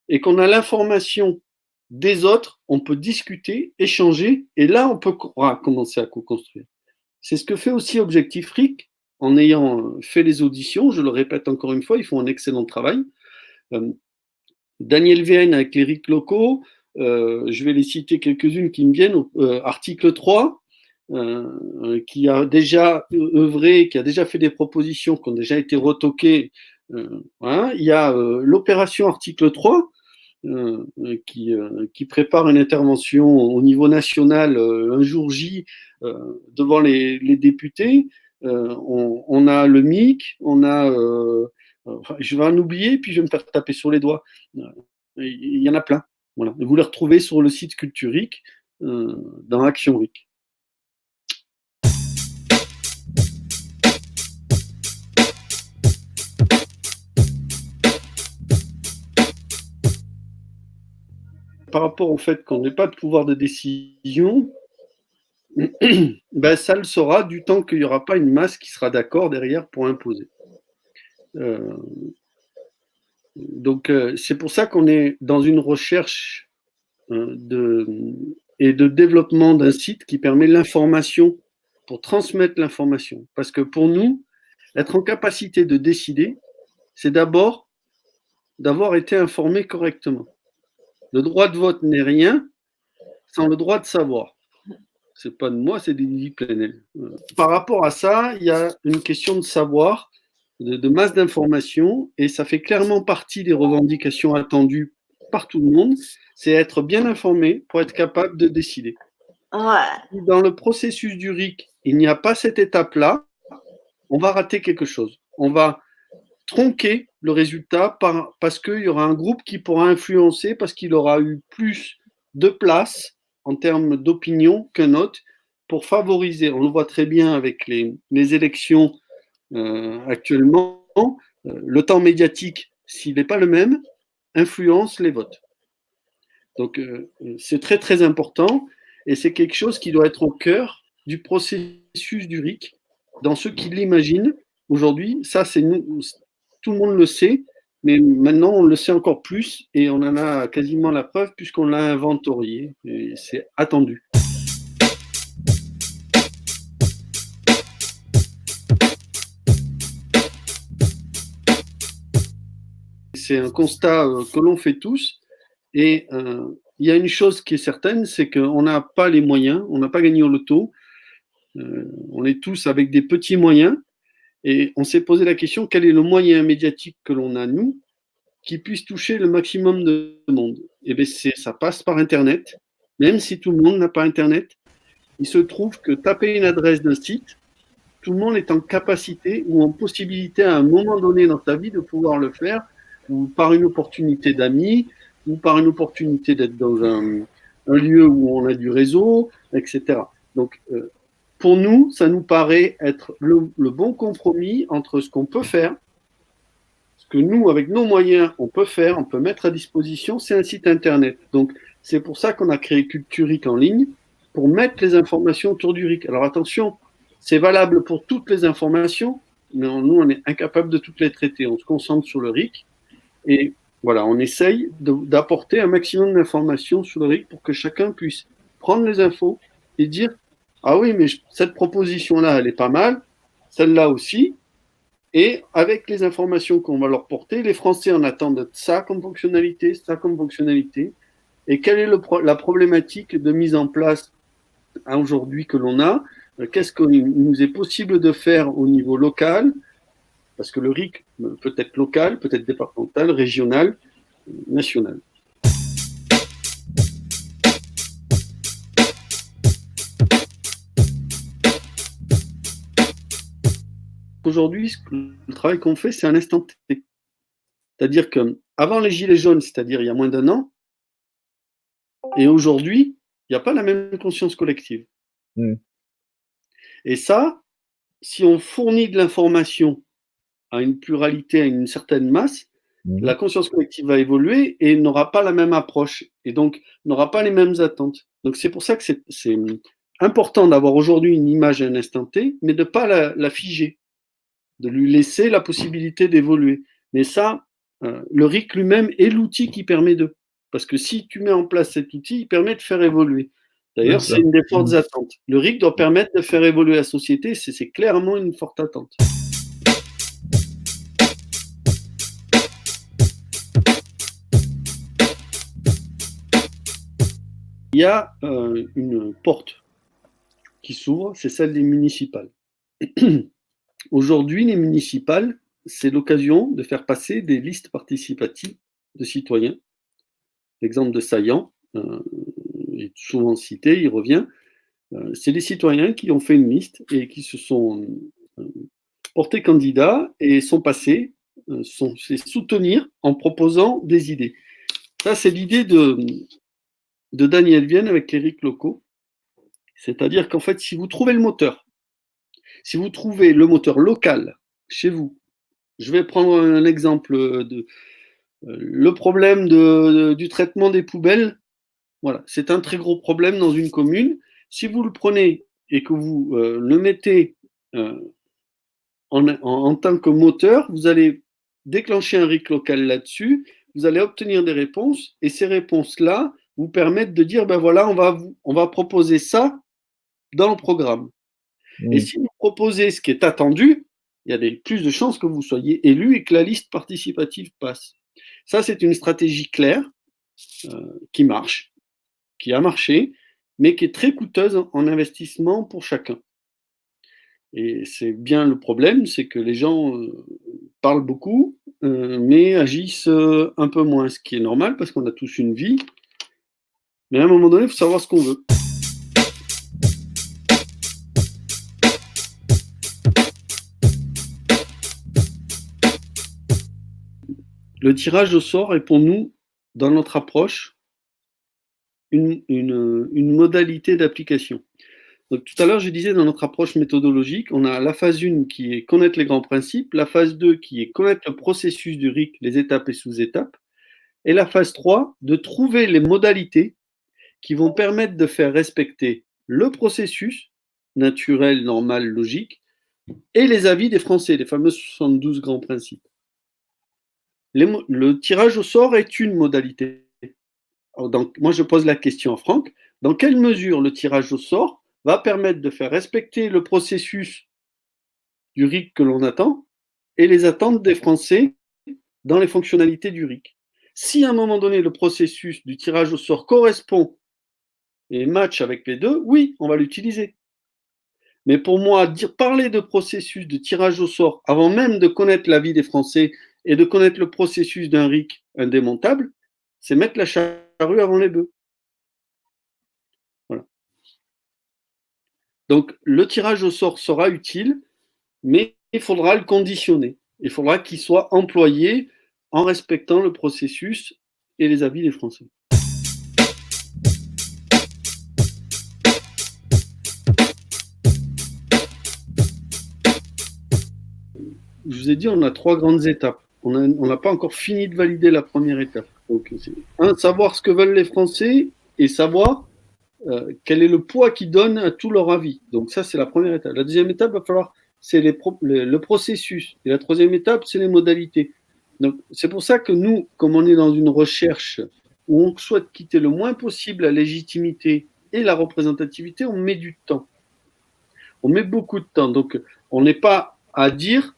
et qu'on a l'information des autres, on peut discuter, échanger et là, on peut commencer à co-construire. C'est ce que fait aussi Objectif RIC en ayant fait les auditions. Je le répète encore une fois, ils font un excellent travail. Daniel Vn avec les RIC locaux, je vais les citer quelques-unes qui me viennent. Article 3, qui a déjà œuvré, qui a déjà fait des propositions qui ont déjà été retoquées. Voilà. Il y a l'opération Article 3, qui prépare une intervention au niveau national un jour J devant les députés. On a le MIC, on a je vais en oublier, puis je vais me faire taper sur les doigts. Il y en a plein. Voilà. Et vous les retrouvez sur le site Culturic, dans Action RIC. Par rapport au fait qu'on n'ait pas de pouvoir de décision, ben ça le sera du temps qu'il n'y aura pas une masse qui sera d'accord derrière pour imposer. Donc, c'est pour ça qu'on est dans une recherche et de développement d'un site qui permet l'information, pour transmettre l'information. Parce que pour nous, être en capacité de décider, c'est d'abord d'avoir été informé correctement. Le droit de vote n'est rien sans le droit de savoir. C'est pas de moi, c'est d'Eddy Plenel. Par rapport à ça, il y a une question de savoir, de masse d'informations, et ça fait clairement partie des revendications attendues par tout le monde, c'est être bien informé pour être capable de décider. Ouais. Dans le processus du RIC, il n'y a pas cette étape-là, on va rater quelque chose. On va tronquer le résultat parce qu'il y aura un groupe qui pourra influencer, parce qu'il aura eu plus de place en termes d'opinion qu'un autre pour favoriser. On le voit très bien avec les élections actuellement. Le temps médiatique, s'il n'est pas le même, influence les votes. Donc, c'est très, très important et c'est quelque chose qui doit être au cœur du processus du RIC. Dans ceux qui l'imaginent aujourd'hui, ça, c'est nous, tout le monde le sait, mais maintenant, on le sait encore plus et on en a quasiment la preuve puisqu'on l'a inventorié et c'est attendu. C'est un constat que l'on fait tous et il y a une chose qui est certaine, c'est qu'on n'a pas les moyens, on n'a pas gagné au loto, on est tous avec des petits moyens et on s'est posé la question, quel est le moyen médiatique que l'on a, nous, qui puisse toucher le maximum de monde? Et bien, ça passe par Internet, même si tout le monde n'a pas Internet. Il se trouve que taper une adresse d'un site, tout le monde est en capacité ou en possibilité à un moment donné dans sa vie de pouvoir le faire, ou par une opportunité d'amis, ou par une opportunité d'être dans un lieu où on a du réseau, etc. Donc, pour nous, ça nous paraît être le bon compromis entre ce qu'on peut faire, ce que nous, avec nos moyens, on peut faire, on peut mettre à disposition, c'est un site internet. Donc, c'est pour ça qu'on a créé Culturic en ligne, pour mettre les informations autour du RIC. Alors attention, c'est valable pour toutes les informations, mais nous, on est incapable de toutes les traiter. On se concentre sur le RIC et voilà, on essaye d'apporter un maximum d'informations sur le RIC pour que chacun puisse prendre les infos et dire « Ah oui, mais cette proposition-là, elle est pas mal, celle-là aussi. » Et avec les informations qu'on va leur porter, les Français en attendent ça comme fonctionnalité, ça comme fonctionnalité. Et quelle est la problématique de mise en place aujourd'hui que l'on a? Qu'est-ce qu'il nous est possible de faire au niveau local? Parce que le RIC peut être local, peut être départemental, régional, national. Aujourd'hui, le travail qu'on fait, c'est un instant T. C'est-à-dire qu'avant les Gilets jaunes, c'est-à-dire il y a moins d'1 an, et aujourd'hui, il n'y a pas la même conscience collective. Et ça, si on fournit de l'information à une pluralité, à une certaine masse, la Mhm. conscience collective va évoluer et n'aura pas la même approche et donc n'aura pas les mêmes attentes. Donc c'est pour ça que c'est important d'avoir aujourd'hui une image à un instant T, mais de ne pas la figer, de lui laisser la possibilité d'évoluer. Mais ça, le RIC lui-même est l'outil qui permet de. Parce que si tu mets en place cet outil, il permet de faire évoluer. Ouais, D'ailleurs, ça. c'est une des fortes Mhm. attentes. Le RIC doit permettre de faire évoluer la société, c'est clairement une forte attente. Il y a une porte qui s'ouvre, c'est celle des municipales. Aujourd'hui, les municipales, c'est l'occasion de faire passer des listes participatives de citoyens. L'exemple de Saillant est souvent cité, il revient. C'est les citoyens qui ont fait une liste et qui se sont portés candidats et sont passés, c'est soutenir en proposant des idées. Ça, c'est l'idée de Daniel Vienne avec les RIC locaux. C'est-à-dire qu'en fait, si vous trouvez le moteur, si vous trouvez le moteur local chez vous, je vais prendre un exemple de le problème du traitement des poubelles. Voilà, c'est un très gros problème dans une commune. Si vous le prenez et que vous le mettez en tant que moteur, vous allez déclencher un RIC local là-dessus, vous allez obtenir des réponses, et ces réponses-là vous permettent de dire, ben voilà, on va proposer ça dans le programme. Et Mhm. si vous proposez ce qui est attendu, il y a plus de chances que vous soyez élu et que la liste participative passe. Ça, c'est une stratégie claire qui marche, qui a marché, mais qui est très coûteuse en investissement pour chacun. Et c'est bien le problème, c'est que les gens parlent beaucoup, mais agissent un peu moins, ce qui est normal parce qu'on a tous une vie. Mais à un moment donné, il faut savoir ce qu'on veut. Le tirage au sort est pour nous, dans notre approche, une modalité d'application. Donc, tout à l'heure, je disais, dans notre approche méthodologique, on a la phase 1 qui est connaître les grands principes, la phase 2 qui est connaître le processus du RIC, les étapes et sous-étapes, et la phase 3 de trouver les modalités qui vont permettre de faire respecter le processus naturel, normal, logique, et les avis des Français, les fameux 72 grands principes. Le tirage au sort est une modalité. Donc, moi, je pose la question à Franck, dans quelle mesure le tirage au sort va permettre de faire respecter le processus du RIC que l'on attend et les attentes des Français dans les fonctionnalités du RIC. Si à un moment donné, le processus du tirage au sort correspond et match avec les deux, oui, on va l'utiliser. Mais pour moi, parler de processus de tirage au sort avant même de connaître l'avis des Français et de connaître le processus d'un RIC indémontable, c'est mettre la charrue avant les bœufs. Voilà. Donc le tirage au sort sera utile, mais il faudra le conditionner. Il faudra qu'il soit employé en respectant le processus et les avis des Français. Je vous ai dit, on a 3 grandes étapes. On n'a pas encore fini de valider la première étape. Donc, savoir ce que veulent les Français et savoir quel est le poids qu'ils donnent à tout leur avis. Donc ça, c'est la première étape. La deuxième étape, va falloir, c'est le processus. Et la troisième étape, c'est les modalités. Donc c'est pour ça que nous, comme on est dans une recherche où on souhaite quitter le moins possible la légitimité et la représentativité, on met du temps. On met beaucoup de temps. Donc on n'est pas à dire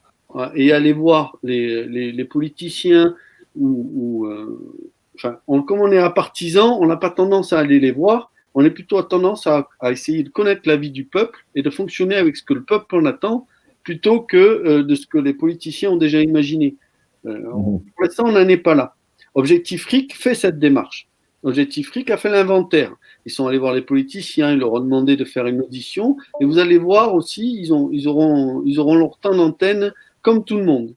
et aller voir les politiciens comme on est un partisan, on n'a pas tendance à aller les voir, on est plutôt à tendance à essayer de connaître l'avis du peuple et de fonctionner avec ce que le peuple en attend plutôt que de ce que les politiciens ont déjà imaginé. Pour l'instant, on n'en est pas là. Objectif RIC fait cette démarche. Objectif RIC a fait l'inventaire. Ils sont allés voir les politiciens, ils leur ont demandé de faire une audition, et vous allez voir aussi, ils auront leur temps d'antenne comme tout le monde,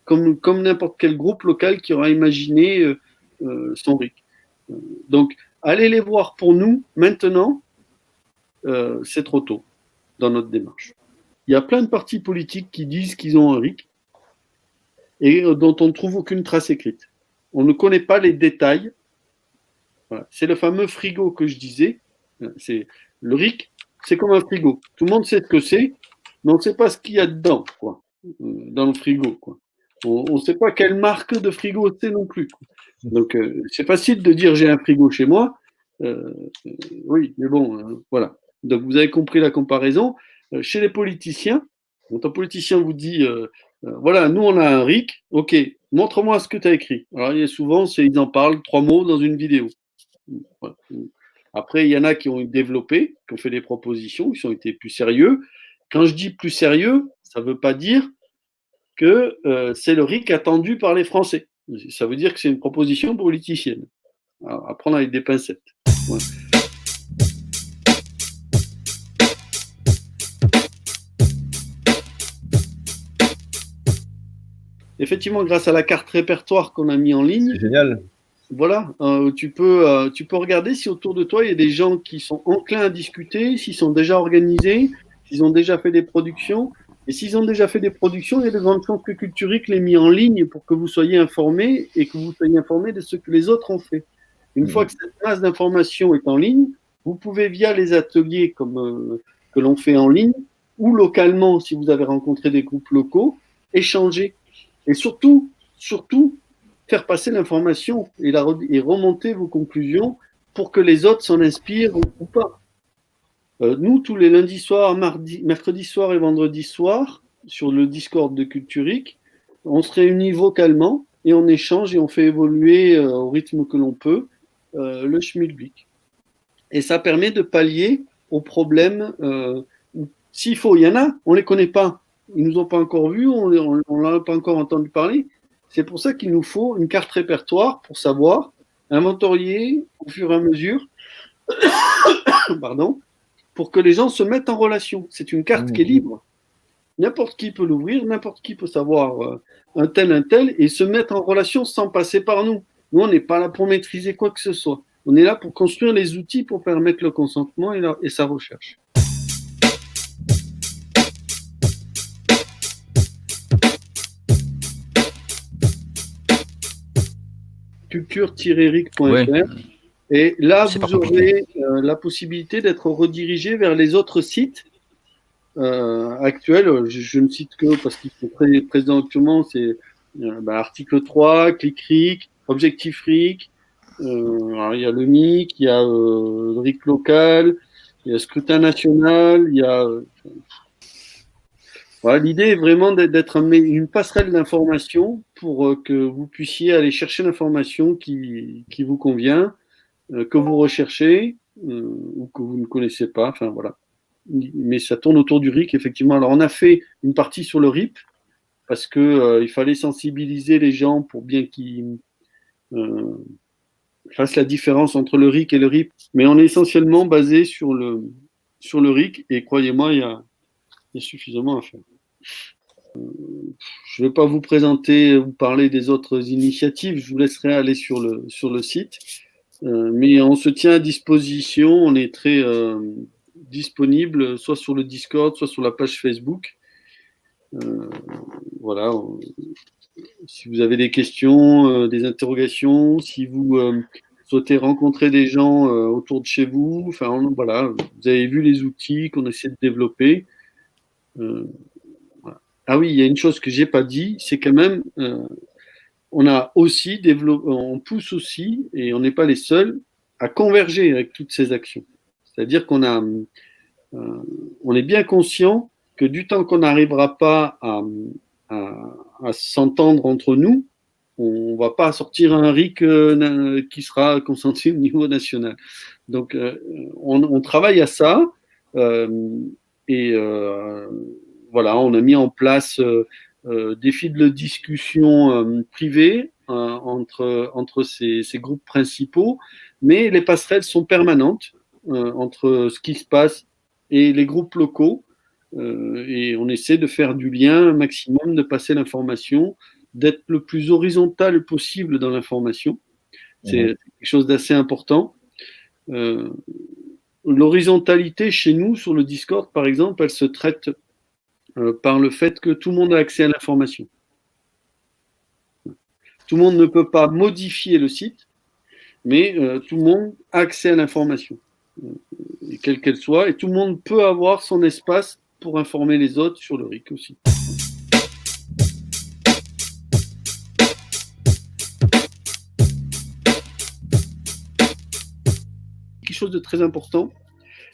comme n'importe quel groupe local qui aura imaginé son RIC. Donc, allez les voir pour nous, maintenant, c'est trop tôt dans notre démarche. Il y a plein de partis politiques qui disent qu'ils ont un RIC. et dont on ne trouve aucune trace écrite. On ne connaît pas les détails. Voilà. C'est le fameux frigo que je disais. C'est le RIC, c'est comme un frigo. Tout le monde sait ce que c'est, mais on ne sait pas ce qu'il y a dedans, quoi, dans le frigo, quoi. On ne sait pas quelle marque de frigo c'est non plus, quoi. Donc, c'est facile de dire j'ai un frigo chez moi. Oui, mais bon, voilà. Donc, vous avez compris la comparaison. Chez les politiciens, quand un politicien vous dit voilà, nous on a un RIC, ok, montre-moi ce que tu as écrit. Alors, il y a souvent, ils en parlent 3 mots dans une vidéo. Voilà. Après, il y en a qui ont développé, qui ont fait des propositions, qui ont été plus sérieux. Quand je dis plus sérieux, ça ne veut pas dire que c'est le RIC attendu par les Français. Ça veut dire que c'est une proposition politicienne. À prendre avec des pincettes. Ouais. Effectivement, grâce à la carte répertoire qu'on a mis en ligne, c'est génial. Voilà, tu peux regarder si autour de toi il y a des gens qui sont enclins à discuter, s'ils sont déjà organisés, s'ils ont déjà fait des productions. Et s'ils ont déjà fait des productions, il y a de grandes chances que Culturic l'ait mis en ligne pour que vous soyez informés et que vous soyez informés de ce que les autres ont fait. Une fois que cette base d'information est en ligne, vous pouvez, via les ateliers comme que l'on fait en ligne, ou localement, si vous avez rencontré des groupes locaux, échanger. Et surtout, faire passer l'information et remonter vos conclusions pour que les autres s'en inspirent ou pas. Nous, tous les lundis soirs, mercredi soir et vendredi soir, sur le Discord de Culturic, on se réunit vocalement et on échange et on fait évoluer au rythme que l'on peut le schmilblick. Et ça permet de pallier aux problèmes. S'il faut, il y en a, on ne les connaît pas. Ils ne nous ont pas encore vus, on n'en a pas encore entendu parler. C'est pour ça qu'il nous faut une carte répertoire pour savoir inventorier au fur et à mesure pardon, pour que les gens se mettent en relation. C'est une carte qui est libre. N'importe qui peut l'ouvrir, n'importe qui peut savoir un tel, et se mettre en relation sans passer par nous. Nous, on n'est pas là pour maîtriser quoi que ce soit. On est là pour construire les outils pour permettre le consentement et sa recherche. culture-ric.fr. Ouais. Et là, vous aurez la possibilité d'être redirigé vers les autres sites actuels. Je ne cite que parce qu'ils sont très présents actuellement. C'est article 3, ClickRic, Objectif RIC. Il y a le MIC, il y a le RIC local, il y a Scrutin national, il y a... Voilà, l'idée est vraiment d'être une passerelle d'information pour que vous puissiez aller chercher l'information qui vous convient, que vous recherchez ou que vous ne connaissez pas. Enfin, voilà. Mais ça tourne autour du RIC, effectivement. Alors, on a fait une partie sur le RIP parce qu'il fallait sensibiliser les gens pour bien qu'ils fassent la différence entre le RIC et le RIP. Mais on est essentiellement basé sur le RIC et croyez-moi, il y a suffisamment à faire. Je ne vais pas vous présenter, vous parler des autres initiatives, je vous laisserai aller sur le site. Mais on se tient à disposition, on est très disponible, soit sur le Discord, soit sur la page Facebook. Voilà. Si vous avez des questions, des interrogations, si vous souhaitez rencontrer des gens autour de chez vous, enfin voilà, vous avez vu les outils qu'on essaie de développer. Voilà. Ah oui, il y a une chose que j'ai pas dit, c'est quand même on a aussi développé, on pousse aussi, et on n'est pas les seuls, à converger avec toutes ces actions. C'est-à-dire qu'on on est bien conscient que du temps qu'on n'arrivera pas à s'entendre entre nous, on ne va pas sortir un RIC qui sera consenti au niveau national. Donc, on travaille à ça, et voilà, on a mis en place des fils de discussion privés entre ces groupes principaux, mais les passerelles sont permanentes entre ce qui se passe et les groupes locaux, et on essaie de faire du lien un maximum, de passer l'information, d'être le plus horizontal possible dans l'information. C'est quelque chose d'assez important. L'horizontalité chez nous, sur le Discord par exemple, elle se traite par le fait que tout le monde a accès à l'information. Tout le monde ne peut pas modifier le site, mais tout le monde a accès à l'information, quelle qu'elle soit, et tout le monde peut avoir son espace pour informer les autres sur le RIC aussi. Quelque chose de très important,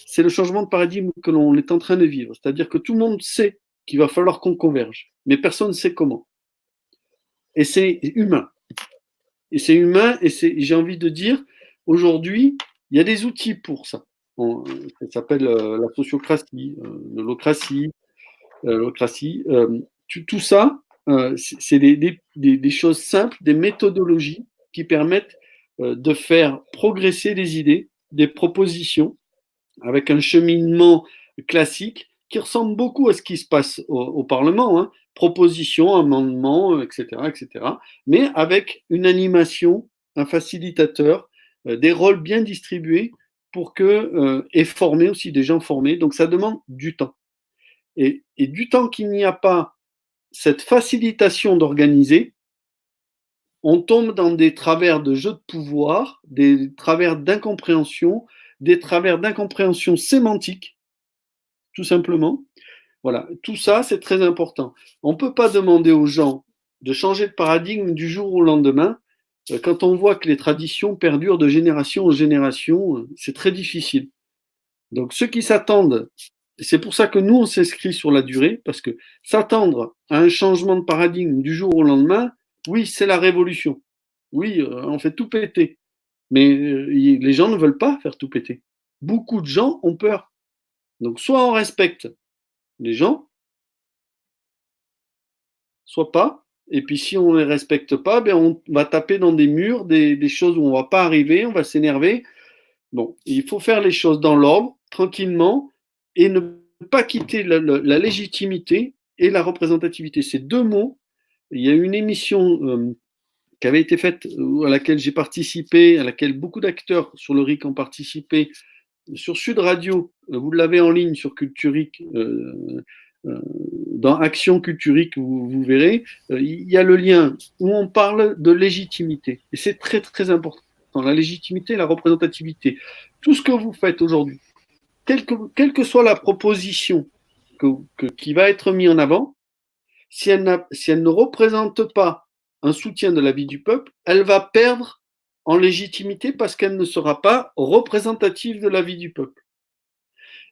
c'est le changement de paradigme que l'on est en train de vivre. C'est-à-dire que tout le monde sait qu'il va falloir qu'on converge, mais personne ne sait comment. Et c'est humain. Et c'est humain, et j'ai envie de dire, aujourd'hui, il y a des outils pour ça. Ça s'appelle la sociocratie, l'holocratie, tout ça, c'est des choses simples, des méthodologies qui permettent de faire progresser des idées, des propositions, avec un cheminement classique qui ressemble beaucoup à ce qui se passe au Parlement, hein, propositions, amendements, etc., etc., mais avec une animation, un facilitateur, des rôles bien distribués pour que, et former aussi des gens formés. Donc ça demande du temps. Et du temps qu'il n'y a pas cette facilitation d'organiser, on tombe dans des travers de jeu de pouvoir, des travers d'incompréhension, des travers d'incompréhension sémantique, tout simplement. Voilà, tout ça, c'est très important. On ne peut pas demander aux gens de changer de paradigme du jour au lendemain. Quand on voit que les traditions perdurent de génération en génération, c'est très difficile. Donc ceux qui s'attendent, c'est pour ça que nous, on s'inscrit sur la durée, parce que s'attendre à un changement de paradigme du jour au lendemain, oui, c'est la révolution. Oui, on fait tout péter. Mais les gens ne veulent pas faire tout péter. Beaucoup de gens ont peur. Donc soit on respecte les gens, soit pas. Et puis si on ne les respecte pas, ben on va taper dans des murs, des choses où on ne va pas arriver, on va s'énerver. Bon, il faut faire les choses dans l'ordre, tranquillement, et ne pas quitter la légitimité et la représentativité. Ces deux mots, il y a une émission qui avait été faite, à laquelle j'ai participé, à laquelle beaucoup d'acteurs sur le RIC ont participé, sur Sud Radio, vous l'avez en ligne sur Culturic, dans Action Culturique, vous verrez, il y a le lien où on parle de légitimité. Et c'est très, très important. La légitimité et la représentativité. Tout ce que vous faites aujourd'hui, quelle que soit la proposition qui va être mise en avant, si elle ne représente pas un soutien de la vie du peuple, elle va perdre en légitimité parce qu'elle ne sera pas représentative de la vie du peuple.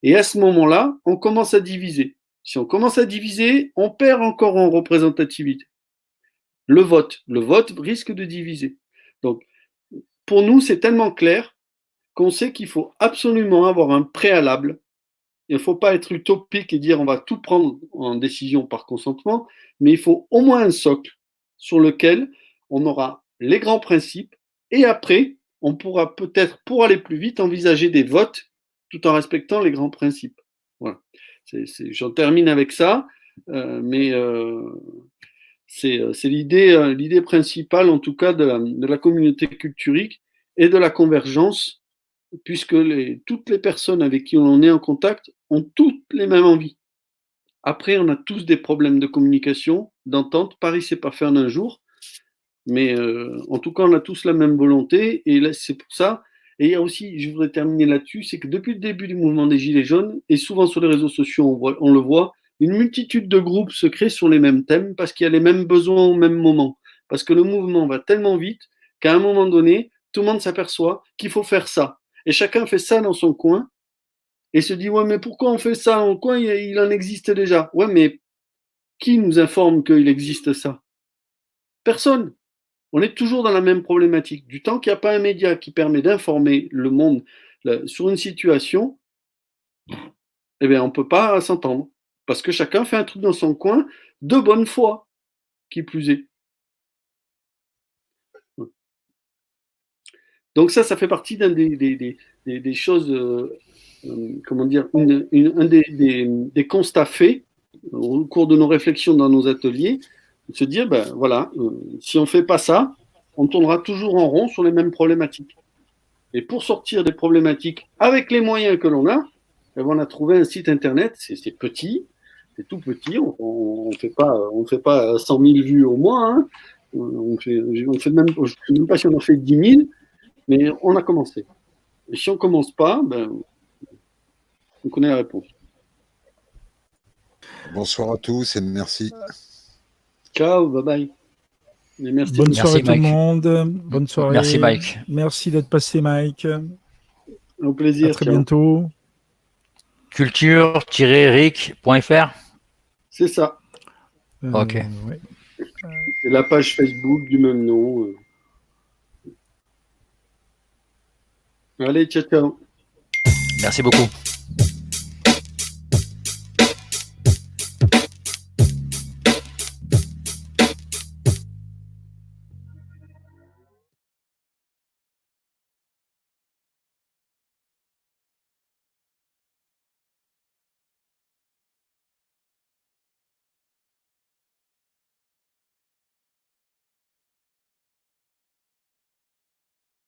Et à ce moment-là, on commence à diviser. Si on commence à diviser, on perd encore en représentativité. Le vote risque de diviser. Donc, pour nous, c'est tellement clair qu'on sait qu'il faut absolument avoir un préalable. Il ne faut pas être utopique et dire on va tout prendre en décision par consentement, mais il faut au moins un socle sur lequel on aura les grands principes et après, on pourra peut-être, pour aller plus vite, envisager des votes tout en respectant les grands principes. Voilà. J'en termine avec ça, mais c'est l'idée principale, en tout cas, de la communauté culturique et de la convergence, puisque toutes les personnes avec qui on est en contact ont toutes les mêmes envies. Après, on a tous des problèmes de communication, d'entente. Paris, c'est pas fait en un jour, mais en tout cas, on a tous la même volonté, et là, c'est pour ça. Et il y a aussi, je voudrais terminer là-dessus, c'est que depuis le début du mouvement des Gilets jaunes, et souvent sur les réseaux sociaux, on le voit, une multitude de groupes se créent sur les mêmes thèmes parce qu'il y a les mêmes besoins au même moment. Parce que le mouvement va tellement vite qu'à un moment donné, tout le monde s'aperçoit qu'il faut faire ça. Et chacun fait ça dans son coin et se dit, ouais, mais pourquoi on fait ça dans le coin? Il en existe déjà. Ouais, mais qui nous informe qu'il existe ça? Personne. On est toujours dans la même problématique. Du temps qu'il n'y a pas un média qui permet d'informer le monde sur une situation, eh bien, on ne peut pas s'entendre. Parce que chacun fait un truc dans son coin, de bonne foi, qui plus est. Donc ça fait partie d'un des choses, comment dire, un des constats faits au cours de nos réflexions dans nos ateliers, de se dire, ben voilà, si on ne fait pas ça, on tournera toujours en rond sur les mêmes problématiques. Et pour sortir des problématiques avec les moyens que l'on a, on a trouvé un site internet, c'est petit, c'est tout petit, on ne fait pas 100 000 vues au mois, hein, On fait même, je ne sais même pas si on en fait 10 000, mais on a commencé. Et si on ne commence pas, ben, on connaît la réponse. Bonsoir à tous et merci. Ciao, bye bye. Et merci. Bonne soirée Merci, tout le Mike. monde. Bonne soirée. Merci, Mike. Merci d'être passé, Mike. Au plaisir. À très ciao. bientôt. Culture-ric.fr. C'est ça. Ok. Ouais. C'est la page Facebook du même nom. Allez, ciao, ciao. Merci beaucoup.